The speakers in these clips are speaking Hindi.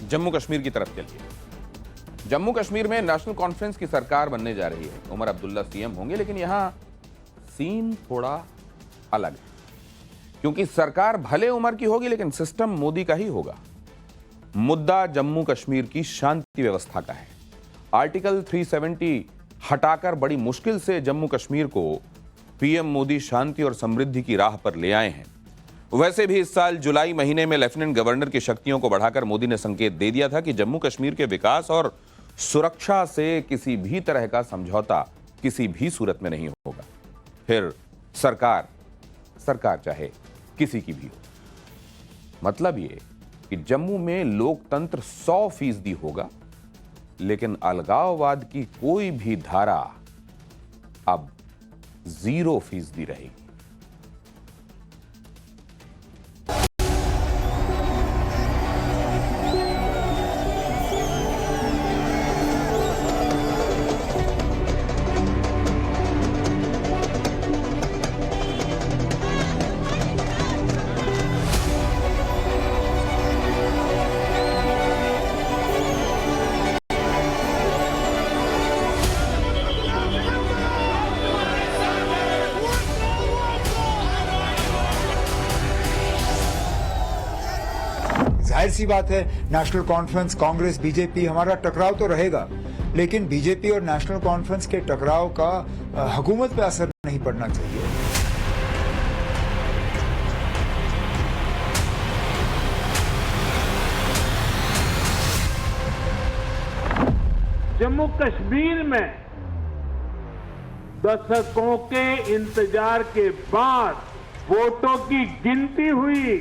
जम्मू कश्मीर की तरफ चलिए। जम्मू कश्मीर में नेशनल कॉन्फ्रेंस की सरकार बनने जा रही है। उमर अब्दुल्ला सीएम होंगे, लेकिन यहां सीन थोड़ा अलग है, क्योंकि सरकार भले उमर की होगी लेकिन सिस्टम मोदी का ही होगा। मुद्दा जम्मू कश्मीर की शांति व्यवस्था का है। आर्टिकल 370 हटाकर बड़ी मुश्किल से जम्मू कश्मीर को पीएम मोदी शांति और समृद्धि की राह पर ले आए हैं। वैसे भी इस साल जुलाई महीने में लेफ्टिनेंट गवर्नर की शक्तियों को बढ़ाकर मोदी ने संकेत दे दिया था कि जम्मू कश्मीर के विकास और सुरक्षा से किसी भी तरह का समझौता किसी भी सूरत में नहीं होगा, फिर सरकार चाहे किसी की भी हो। मतलब ये कि जम्मू में लोकतंत्र 100% होगा, लेकिन अलगाववाद की कोई भी धारा अब 0% रहेगी। जाहिर सी बात है, नेशनल कॉन्फ्रेंस, कांग्रेस, बीजेपी, हमारा टकराव तो रहेगा, लेकिन बीजेपी और नेशनल कॉन्फ्रेंस के टकराव का हुकूमत पे असर नहीं पड़ना चाहिए। जम्मू कश्मीर में दशकों के इंतजार के बाद वोटों की गिनती हुई,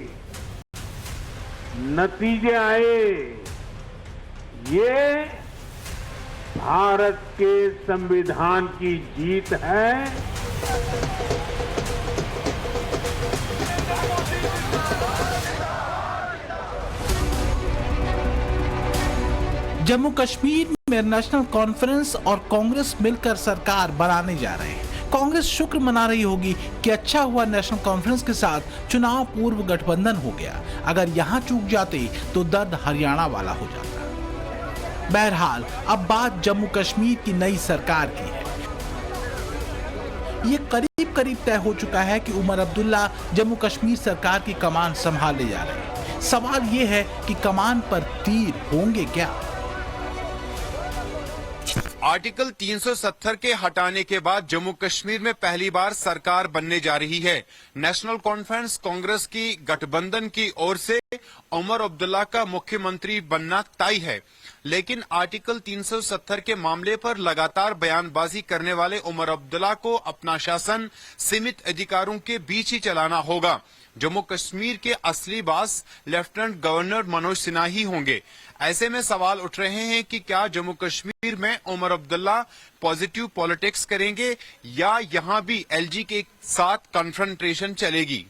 नतीजे आए। ये भारत के संविधान की जीत है। जम्मू कश्मीर में नेशनल कॉन्फ्रेंस और कांग्रेस मिलकर सरकार बनाने जा रहे हैं। कांग्रेस शुक्र मना रही होगी कि अच्छा हुआ नेशनल कॉन्फ्रेंस के साथ चुनाव पूर्व गठबंधन हो गया। अगर यहां चूक जाते तो दर्द हरियाणा वाला हो जाता। बहरहाल अब बात जम्मू कश्मीर की नई सरकार की है। ये करीब करीब तय हो चुका है कि उमर अब्दुल्ला जम्मू कश्मीर सरकार की कमान संभालने जा रहे हैं। सवाल ये है कि कमान पर तीर होंगे क्या? आर्टिकल 370 के हटाने के बाद जम्मू कश्मीर में पहली बार सरकार बनने जा रही है। नेशनल कॉन्फ्रेंस कांग्रेस की गठबंधन की ओर से उमर अब्दुल्ला का मुख्यमंत्री बनना तय है, लेकिन आर्टिकल 370 के मामले पर लगातार बयानबाजी करने वाले उमर अब्दुल्ला को अपना शासन सीमित अधिकारों के बीच ही चलाना होगा। जम्मू कश्मीर के असली बास लेफ्टिनेंट गवर्नर मनोज सिन्हा ही होंगे। ऐसे में सवाल उठ रहे हैं कि क्या जम्मू कश्मीर में उमर अब्दुल्ला पॉजिटिव पॉलिटिक्स करेंगे या यहां भी एलजी के साथ कन्फ्रंटेशन चलेगी।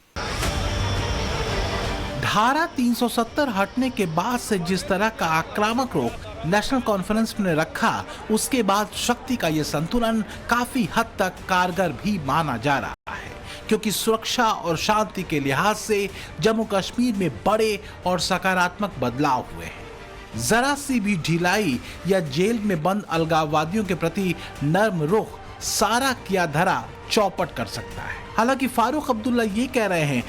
धारा 370 हटने के बाद से जिस तरह का आक्रामक रुख नेशनल कॉन्फ्रेंस ने रखा, उसके बाद शक्ति का यह संतुलन काफी हद तक कारगर भी माना जा रहा है, क्योंकि सुरक्षा और शांति के लिहाज से जम्मू कश्मीर में बड़े और सकारात्मक बदलाव हुए हैं। जरा सी भी ढिलाई या जेल में बंद अलगाववादियों के प्रति नर्म रुख सारा किया धरा चौपट कर सकता है। हालांकि फारूक अब्दुल्ला ये कह रहे हैं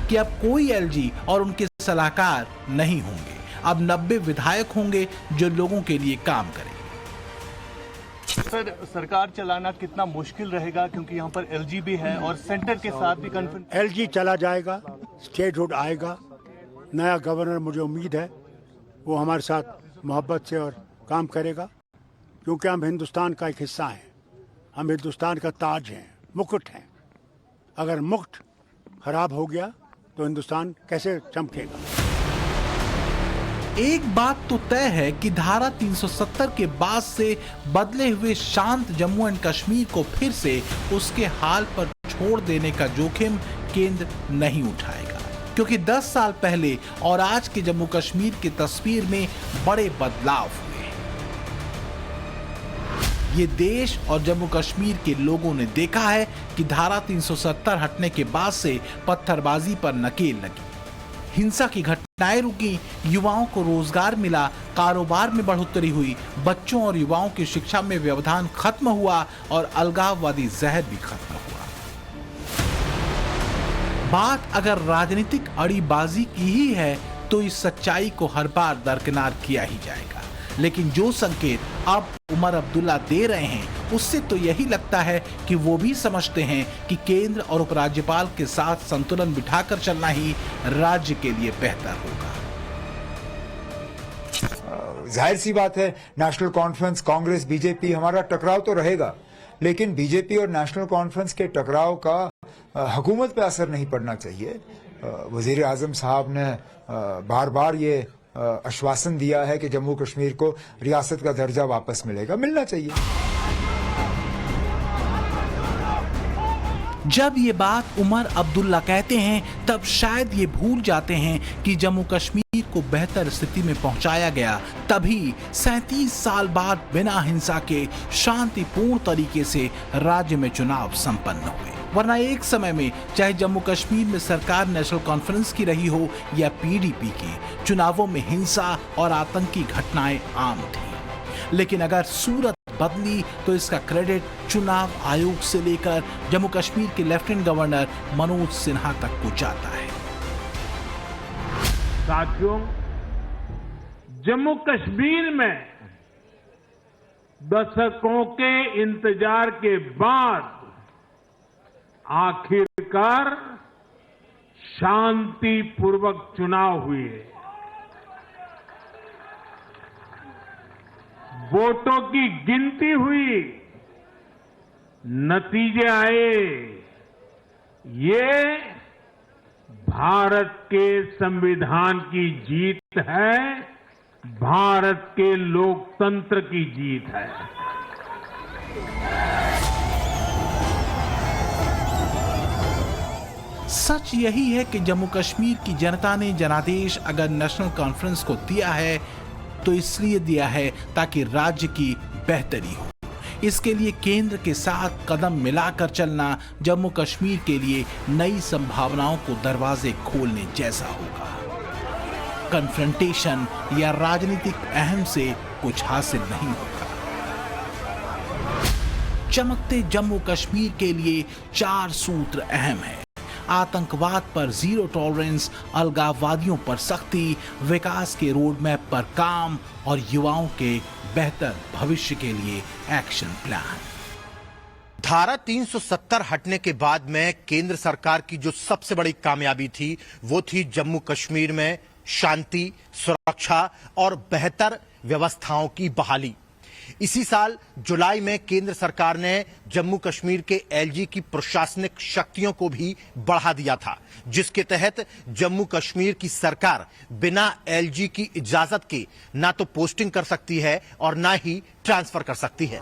कि अब कोई एलजी और उनके सलाहकार नहीं होंगे। अब 90 विधायक होंगे जो लोगों के लिए काम करेंगे। सर, सरकार चलाना कितना मुश्किल रहेगा, क्योंकि यहाँ पर एलजी भी है और सेंटर के साथ भी कन्फ्रंट। एलजी चला जाएगा, स्टेटहुड आएगा, नया गवर्नर मुझे उम्मीद है वो हमारे साथ मोहब्बत से और काम करेगा, क्योंकि हम हिंदुस्तान का एक हिस्सा हैं। हम हिंदुस्तान का ताज हैं, मुकुट हैं। अगर मुकुट खराब हो गया तो हिंदुस्तान कैसे चमकेगा? एक बात तो तय है कि धारा 370 के बाद से बदले हुए शांत जम्मू एंड कश्मीर को फिर से उसके हाल पर छोड़ देने का जोखिम केंद्र नहीं उठाएगा, क्योंकि 10 साल पहले और आज के जम्मू कश्मीर की तस्वीर में बड़े बदलाव हुए हैं। ये देश और जम्मू कश्मीर के लोगों ने देखा है कि धारा 370 हटने के बाद से पत्थरबाजी पर नकेल लगी। हिंसा की घटनाएं रुकी, युवाओं को रोजगार मिला, कारोबार में बढ़ोतरी हुई, बच्चों और युवाओं की शिक्षा में व्यवधान खत्म हुआ और अलगाववादी जहर भी खत्म हुआ। बात अगर राजनीतिक अड़ीबाजी की ही है तो इस सच्चाई को हर बार दरकिनार किया ही जाएगा। लेकिन जो संकेत अब उमर अब्दुल्ला दे रहे हैं उससे तो यही लगता है कि वो भी समझते हैं कि केंद्र और उपराज्यपाल के साथ संतुलन बिठाकर चलना ही राज्य के लिए बेहतर होगा। जाहिर सी बात है, नेशनल कॉन्फ्रेंस, कांग्रेस, बीजेपी, हमारा टकराव तो रहेगा, लेकिन बीजेपी और नेशनल कॉन्फ्रेंस के टकराव का हुकूमत पे असर नहीं पड़ना चाहिए। वजीर आजम साहब ने बार बार ये आश्वासन दिया है कि जम्मू कश्मीर को रियासत का दर्जा वापस मिलना चाहिए। जब ये बात उमर अब्दुल्ला कहते हैं तब शायद ये भूल जाते हैं कि जम्मू कश्मीर को बेहतर स्थिति में पहुंचाया गया तभी 37 साल बाद बिना हिंसा के शांतिपूर्ण तरीके से राज्य में चुनाव संपन्न हुए। वरना एक समय में चाहे जम्मू कश्मीर में सरकार नेशनल कॉन्फ्रेंस की रही हो या पीडीपी की, चुनावों में हिंसा और आतंकी घटनाएं आम थी। लेकिन अगर सूरत बदली तो इसका क्रेडिट चुनाव आयोग से लेकर जम्मू कश्मीर के लेफ्टिनेंट गवर्नर मनोज सिन्हा तक को जाता है। साथियों, जम्मू कश्मीर में दशकों के इंतजार के बाद आखिरकार शांतिपूर्वक चुनाव हुए। वोटों की गिनती हुई, नतीजे आए। ये भारत के संविधान की जीत है, भारत के लोकतंत्र की जीत है। सच यही है कि जम्मू कश्मीर की जनता ने जनादेश अगर नेशनल कॉन्फ्रेंस को दिया है तो इसलिए दिया है ताकि राज्य की बेहतरी हो। इसके लिए केंद्र के साथ कदम मिलाकर चलना जम्मू कश्मीर के लिए नई संभावनाओं को दरवाजे खोलने जैसा होगा। कन्फ्रंटेशन या राजनीतिक अहम से कुछ हासिल नहीं होगा। चमकते जम्मू कश्मीर के लिए 4 सूत्र अहम है। आतंकवाद पर जीरो टॉलरेंस, अलगाववादियों पर सख्ती, विकास के रोड मैप पर काम और युवाओं के बेहतर भविष्य के लिए एक्शन प्लान। धारा 370 हटने के बाद में केंद्र सरकार की जो सबसे बड़ी कामयाबी थी वो थी जम्मू कश्मीर में शांति, सुरक्षा और बेहतर व्यवस्थाओं की बहाली। इसी साल जुलाई में केंद्र सरकार ने जम्मू कश्मीर के एलजी की प्रशासनिक शक्तियों को भी बढ़ा दिया था, जिसके तहत जम्मू कश्मीर की सरकार बिना एलजी की इजाजत के ना तो पोस्टिंग कर सकती है और ना ही ट्रांसफर कर सकती है।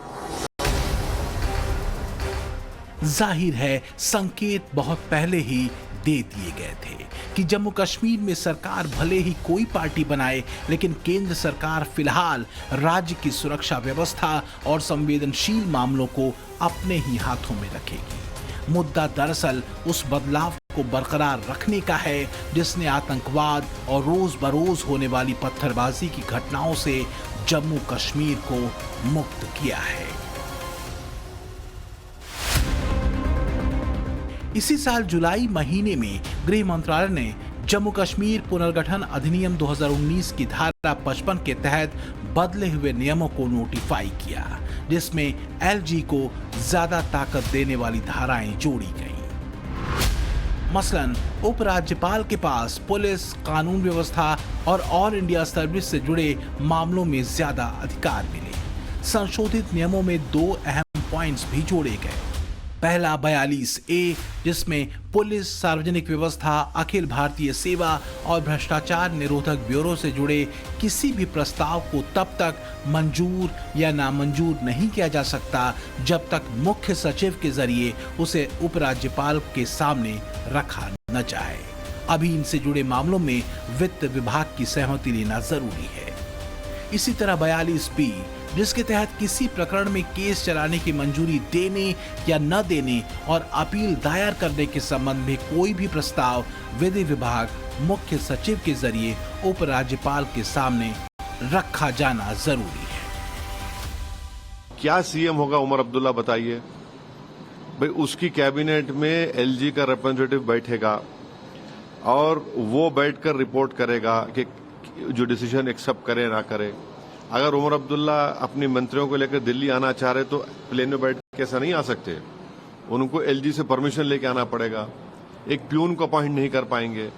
जाहिर है संकेत बहुत पहले ही दे दिए गए थे कि जम्मू कश्मीर में सरकार भले ही कोई पार्टी बनाए, लेकिन केंद्र सरकार फिलहाल राज्य की सुरक्षा व्यवस्था और संवेदनशील मामलों को अपने ही हाथों में रखेगी। मुद्दा दरअसल उस बदलाव को बरकरार रखने का है जिसने आतंकवाद और रोज बरोज होने वाली पत्थरबाजी की घटनाओं से जम्मू कश्मीर को मुक्त किया है। इसी साल जुलाई महीने में गृह मंत्रालय ने जम्मू कश्मीर पुनर्गठन अधिनियम 2019 की धारा 55 के तहत बदले हुए नियमों को नोटिफाई किया, जिसमें एलजी को ज्यादा ताकत देने वाली धाराएं जोड़ी गईं। मसलन उपराज्यपाल के पास पुलिस, कानून व्यवस्था और ऑल इंडिया सर्विस से जुड़े मामलों में ज्यादा अधिकार मिले। संशोधित नियमों में 2 अहम पॉइंट्स भी जोड़े गए। पहला 42A, जिसमें पुलिस, सार्वजनिक व्यवस्था, अखिल भारतीय सेवा और भ्रष्टाचार निरोधक ब्यूरो से जुड़े किसी भी प्रस्ताव को तब तक मंजूर या नामंजूर नहीं किया जा सकता जब तक मुख्य सचिव के जरिए उसे उपराज्यपाल के सामने रखा न जाए। अभी इनसे जुड़े मामलों में वित्त विभाग की सहमति लेना जरूरी है। इसी तरह 42B, जिसके तहत किसी प्रकरण में केस चलाने की मंजूरी देने या न देने और अपील दायर करने के संबंध में कोई भी प्रस्ताव विधि विभाग मुख्य सचिव के जरिए उपराज्यपाल के सामने रखा जाना जरूरी है। क्या सीएम होगा उमर अब्दुल्ला बताइए। भाई उसकी कैबिनेट में एलजी का रिप्रेजेंटेटिव बैठेगा और वो बैठकर रिपोर्ट करेगा कि जो डिसीजन एक्सेप्ट करे ना करे। अगर उमर अब्दुल्ला अपनी मंत्रियों को लेकर दिल्ली आना चाह रहे तो प्लेन में बैठ के ऐसा नहीं आ सकते, उनको एलजी से परमिशन लेके आना पड़ेगा। एक प्यून को अपॉइंट नहीं कर पाएंगे।